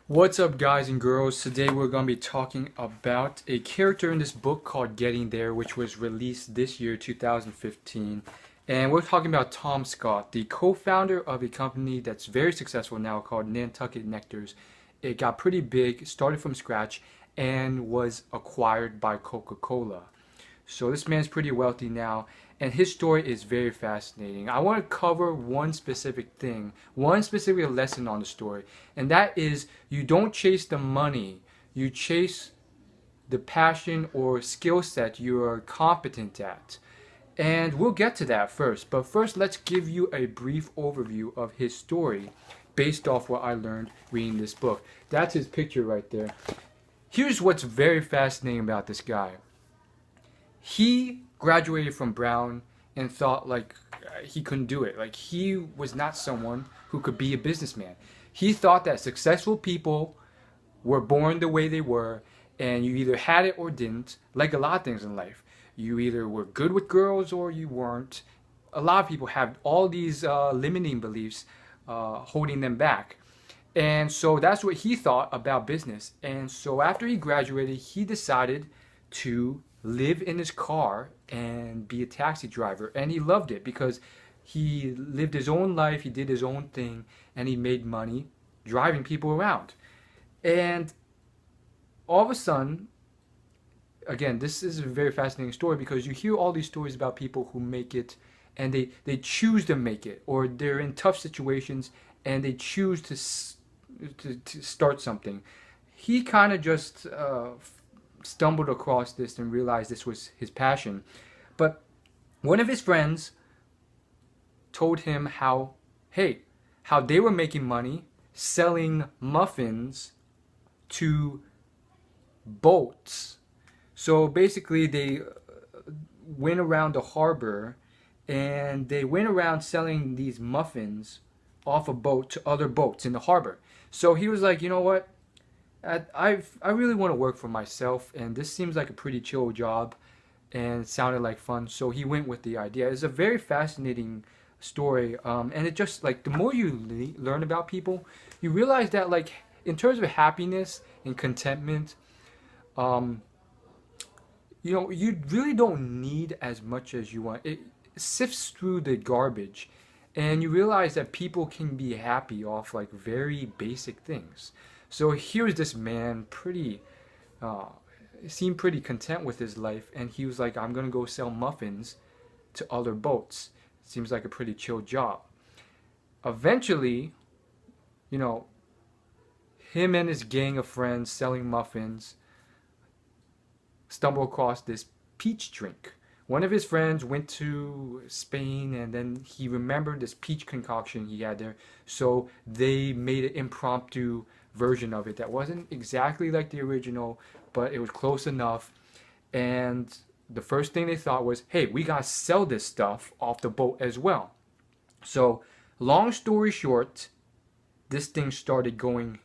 What's up, guys and girls? Today we're going to be talking about a character in this book called Getting There, which was released this year, 2015. And we're talking about Tom Scott, the co-founder of a company that's very successful now called Nantucket Nectars. It got pretty big, started from scratch, and was acquired by Coca-Cola. So this man's pretty wealthy now, and his story is very fascinating. I want to cover one specific thing, one specific lesson on the story, and that is you don't chase the money, you chase the passion or skill set you are competent at. And we'll get to that first, but first let's give you a brief overview of his story based off what I learned reading this book. That's his picture right there. Here's what's very fascinating about this guy. He graduated from Brown and thought like he couldn't do it. Like he was not someone who could be a businessman. He thought that successful people were born the way they were, and you either had it or didn't, like a lot of things in life. You either were good with girls or you weren't. A lot of people have all these limiting beliefs holding them back. And so that's what he thought about business. And so after he graduated, he decided to live in his car and be a taxi driver. And he loved it because he lived his own life, he did his own thing, and he made money driving people around. And all of a sudden, again, this is a very fascinating story because you hear all these stories about people who make it and they choose to make it, or they're in tough situations and they choose to start something. He kind of just stumbled across this and realized this was his passion. But one of his friends told him how they were making money selling muffins to boats. So basically they went around the harbor and they went around selling these muffins off a boat to other boats in the harbor. So he was like, you know what? I really want to work for myself, and this seems like a pretty chill job, and it sounded like fun. So he went with the idea. It's a very fascinating story, and it just like the more you learn about people, you realize that like in terms of happiness and contentment, you really don't need as much as you want. It sifts through the garbage, and you realize that people can be happy off like very basic things. So here's this man, seemed pretty content with his life, and he was like, I'm gonna go sell muffins to other boats. Seems like a pretty chill job. Eventually, you know, him and his gang of friends selling muffins stumble across this peach drink. One of his friends went to Spain and then he remembered this peach concoction he had there. So they made an impromptu version of it that wasn't exactly like the original, but it was close enough. And the first thing they thought was, hey, we gotta sell this stuff off the boat as well. So long story short, this thing started going,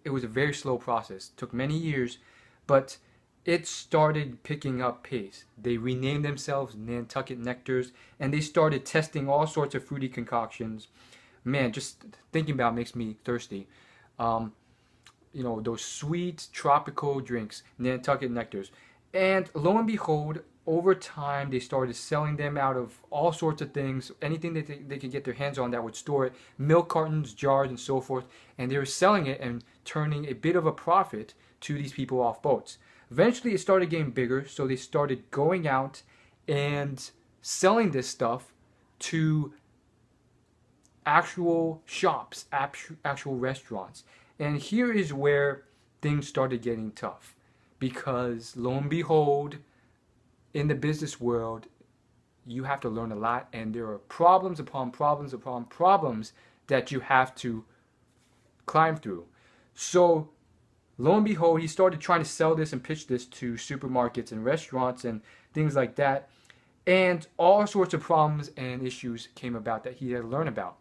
it was a very slow process. It took many years, but it started picking up pace. They renamed themselves Nantucket Nectars, and they started testing all sorts of fruity concoctions. Man, just thinking about it makes me thirsty. Those sweet tropical drinks, Nantucket Nectars. And lo and behold, over time, they started selling them out of all sorts of things, anything that they could get their hands on that would store it, milk cartons, jars, and so forth. And they were selling it and turning a bit of a profit to these people off boats. Eventually, it started getting bigger, so they started going out and selling this stuff to actual shops, actual restaurants. And here is where things started getting tough. Because lo and behold, in the business world, you have to learn a lot, and there are problems upon problems upon problems that you have to climb through. So lo and behold, he started trying to sell this and pitch this to supermarkets and restaurants and things like that. And all sorts of problems and issues came about that he had to learn about.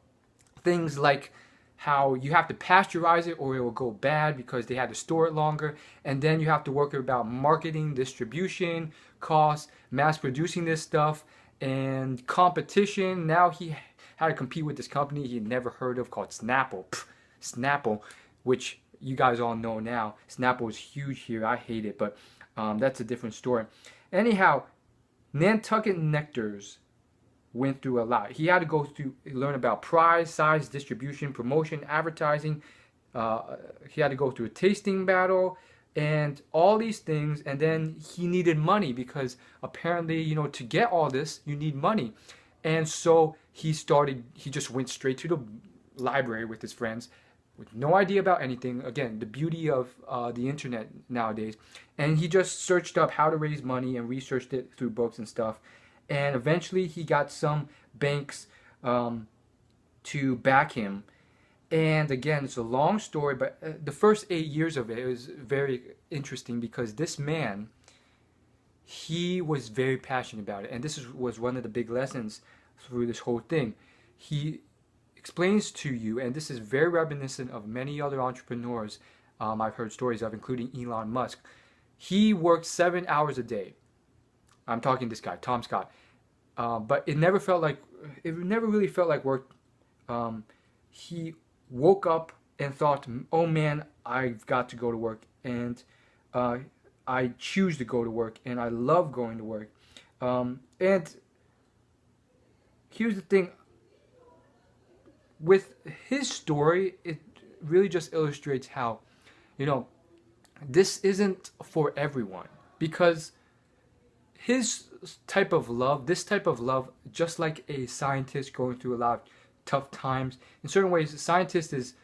Things like how you have to pasteurize it or it will go bad because they had to store it longer. And then you have to work about marketing, distribution, costs, mass producing this stuff, and competition. Now he had to compete with this company he had never heard of called Snapple. Snapple. which you guys all know now. Snapple is huge here. I hate it, but that's a different story. Anyhow, Nantucket Nectars went through a lot. He had to go through, learn about price, size, distribution, promotion, advertising. He had to go through a tasting battle and all these things. And then he needed money because apparently, you know, to get all this, you need money. And so he just went straight to the library with his friends with no idea about anything. Again, the beauty of the internet nowadays. And he just searched up how to raise money and researched it through books and stuff. And eventually he got some banks to back him. And again, it's a long story, but the first 8 years of it was very interesting because this man, he was very passionate about it. And was one of the big lessons through this whole thing. He explains to you, and this is very reminiscent of many other entrepreneurs I've heard stories of, including Elon Musk. He worked 7 hours a day. I'm talking this guy, Tom Scott. But it never really felt like work. He woke up and thought, oh man, I've got to go to work. And I choose to go to work. And I love going to work. And here's the thing. With his story, it really just illustrates how, you know, this isn't for everyone. Because this type of love, just like a scientist going through a lot of tough times, in certain ways, a scientist is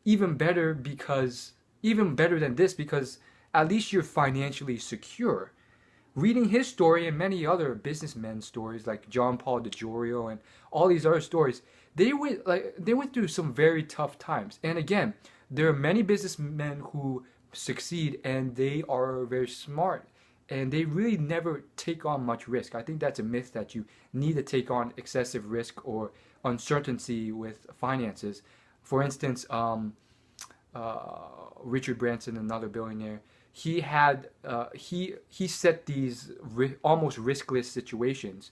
even better than this because at least you're financially secure. Reading his story and many other businessmen's stories like John Paul DiGiorio and all these other stories, they went through some very tough times. And again, there are many businessmen who succeed and they are very smart. And they really never take on much risk. I think that's a myth that you need to take on excessive risk or uncertainty with finances. For instance, Richard Branson, another billionaire, he set these almost riskless situations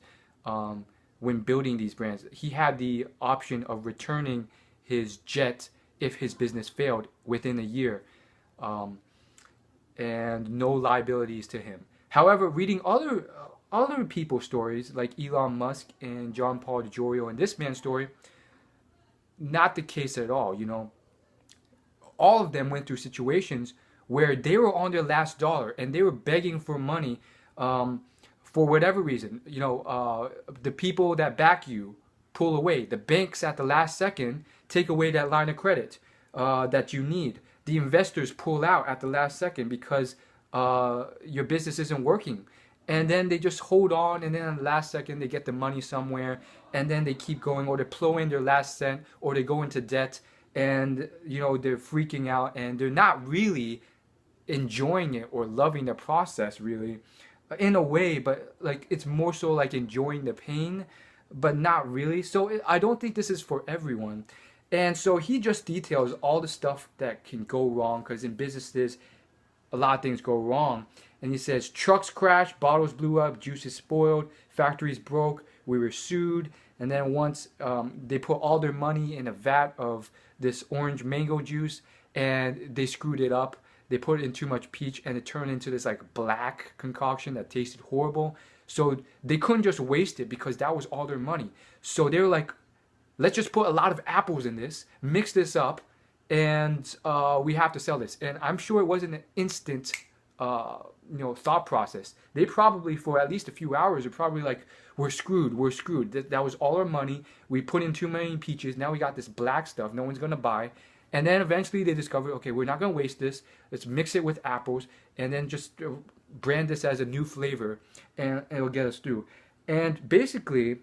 when building these brands. He had the option of returning his jet if his business failed within a year. And no liabilities to him. However, reading other people's stories like Elon Musk and John Paul DiGiorio and this man's story, not the case at all. You know, all of them went through situations where they were on their last dollar and they were begging for money for whatever reason. You know, the people that back you pull away. The banks at the last second take away that line of credit that you need. The investors pull out at the last second because your business isn't working. And then they just hold on, and then at the last second they get the money somewhere, and then they keep going, or they plow in their last cent, or they go into debt, and you know they're freaking out, and they're not really enjoying it or loving the process really, in a way, but like it's more so like enjoying the pain, but not really. So I don't think this is for everyone. And so he just details all the stuff that can go wrong, because in businesses, a lot of things go wrong. And he says, trucks crashed, bottles blew up, juices spoiled, factories broke, we were sued. And then once they put all their money in a vat of this orange mango juice, and they screwed it up. They put in too much peach, and it turned into this like black concoction that tasted horrible. So they couldn't just waste it because that was all their money. So they were like, let's just put a lot of apples in this, mix this up, and we have to sell this. And I'm sure it wasn't an instant, thought process. They probably, for at least a few hours, are probably like, we're screwed, we're screwed. That was all our money. We put in too many peaches. Now we got this black stuff no one's going to buy. And then eventually they discovered, okay, we're not going to waste this. Let's mix it with apples and then just brand this as a new flavor, and it'll get us through. And basically,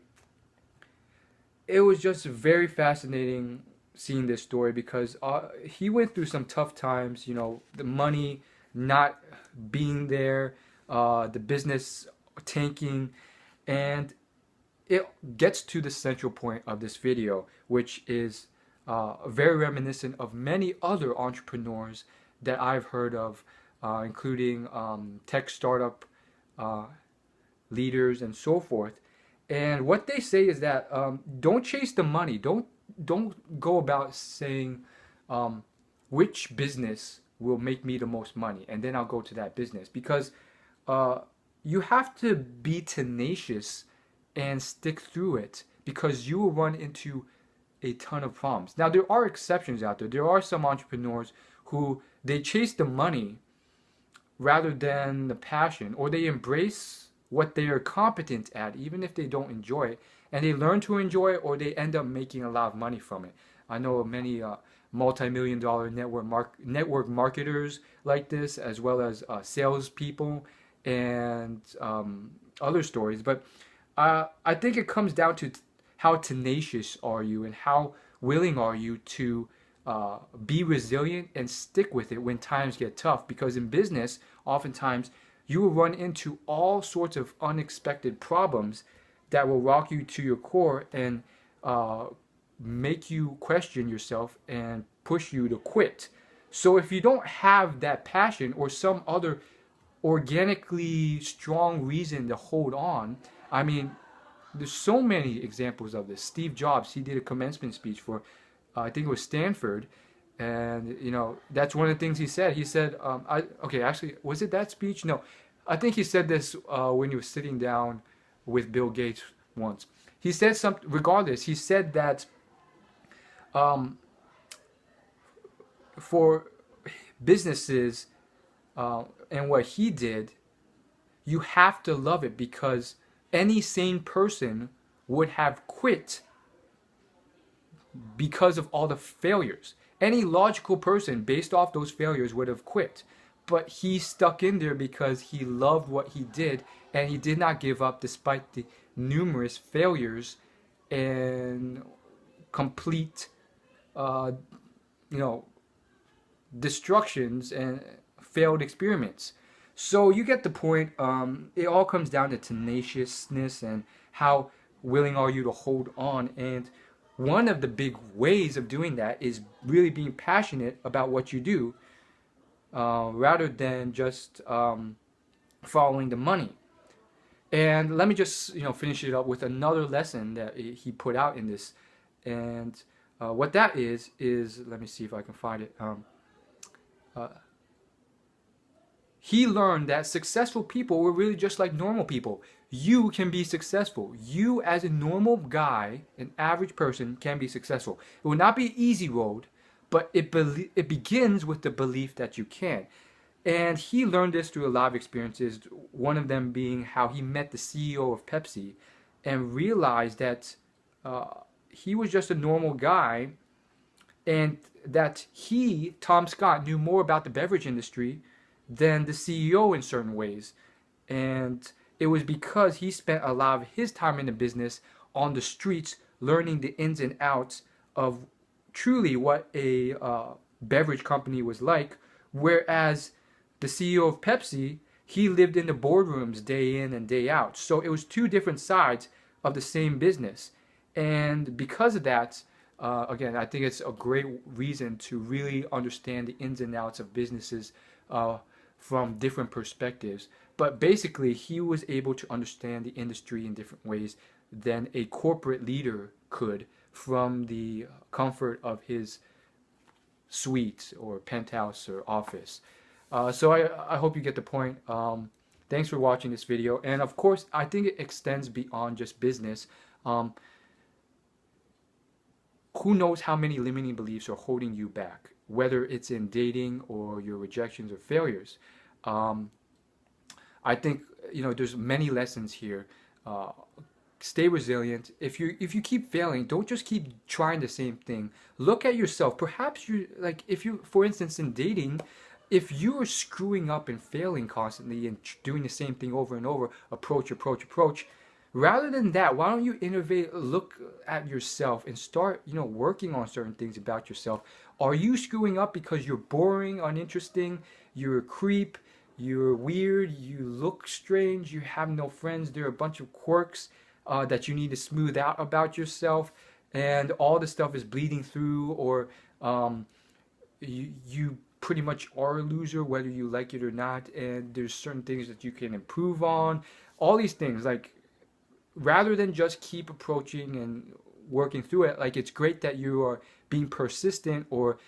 it was just very fascinating seeing this story because he went through some tough times, you know, the money not being there, the business tanking, and it gets to the central point of this video, which is very reminiscent of many other entrepreneurs that I've heard of, including tech startup leaders and so forth. And what they say is that don't chase the money. Don't go about saying which business will make me the most money, and then I'll go to that business. Because uh, you have to be tenacious and stick through it, because you will run into a ton of problems. Now, there are exceptions out there. There are some entrepreneurs who they chase the money rather than the passion, or they embrace what they are competent at, even if they don't enjoy it, and they learn to enjoy it, or they end up making a lot of money from it. I know many multi-million dollar network marketers like this, as well as salespeople and other stories. But I think it comes down to how tenacious are you, and how willing are you to be resilient and stick with it when times get tough. Because in business, oftentimes you will run into all sorts of unexpected problems that will rock you to your core and make you question yourself and push you to quit. So if you don't have that passion or some other organically strong reason to hold on, I mean, there's so many examples of this. Steve Jobs, he did a commencement speech for, I think it was Stanford, and that's one of the things he said. He said, okay, actually, was it that speech? No, I think he said this when he was sitting down with Bill Gates once. He said something. Regardless, he said that for businesses and what he did, you have to love it, because any sane person would have quit because of all the failures. Any logical person, based off those failures, would have quit. But he stuck in there because he loved what he did, and he did not give up despite the numerous failures and complete, destructions and failed experiments. So you get the point. It all comes down to tenaciousness and how willing are you to hold on. And one of the big ways of doing that is really being passionate about what you do, rather than just following the money. And let me just finish it up with another lesson that he put out in this. And what that is let me see if I can find it. He learned that successful people were really just like normal people. You can be successful. You, as a normal guy, an average person, can be successful. It will not be an easy road, but it begins with the belief that you can. And he learned this through a lot of experiences, one of them being how he met the CEO of Pepsi and realized that he was just a normal guy, and that he, Tom Scott, knew more about the beverage industry than the CEO in certain ways. And it was because he spent a lot of his time in the business on the streets, learning the ins and outs of truly what a beverage company was like. Whereas the CEO of Pepsi, he lived in the boardrooms day in and day out. So it was two different sides of the same business. And because of that, again, I think it's a great reason to really understand the ins and outs of businesses from different perspectives. But basically, he was able to understand the industry in different ways than a corporate leader could from the comfort of his suite or penthouse or office. So I hope you get the point. Thanks for watching this video. And of course, I think it extends beyond just business. Who knows how many limiting beliefs are holding you back, whether it's in dating or your rejections or failures. I think there's many lessons here. Stay resilient. If you keep failing, don't just keep trying the same thing. Look at yourself. Perhaps for instance, in dating, if you are screwing up and failing constantly and doing the same thing over and over, approach, rather than that, why don't you innovate, look at yourself and start, working on certain things about yourself. Are you screwing up because you're boring, uninteresting, you're a creep, you're weird, you look strange, you have no friends, there are a bunch of quirks that you need to smooth out about yourself, and all this stuff is bleeding through, or you pretty much are a loser whether you like it or not, and there's certain things that you can improve on, all these things, rather than just keep approaching and working through it, it's great that you are being persistent, or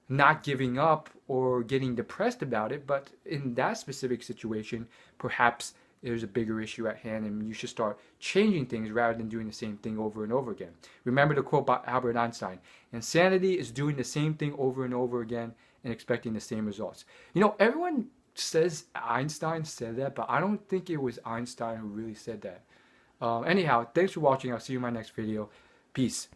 not giving up or getting depressed about it, but in that specific situation, perhaps there's a bigger issue at hand and you should start changing things rather than doing the same thing over and over again. Remember the quote by Albert Einstein: insanity is doing the same thing over and over again and expecting the same results. You know, everyone says Einstein said that, but I don't think it was Einstein who really said that. Anyhow, thanks for watching. I'll see you in my next video. Peace.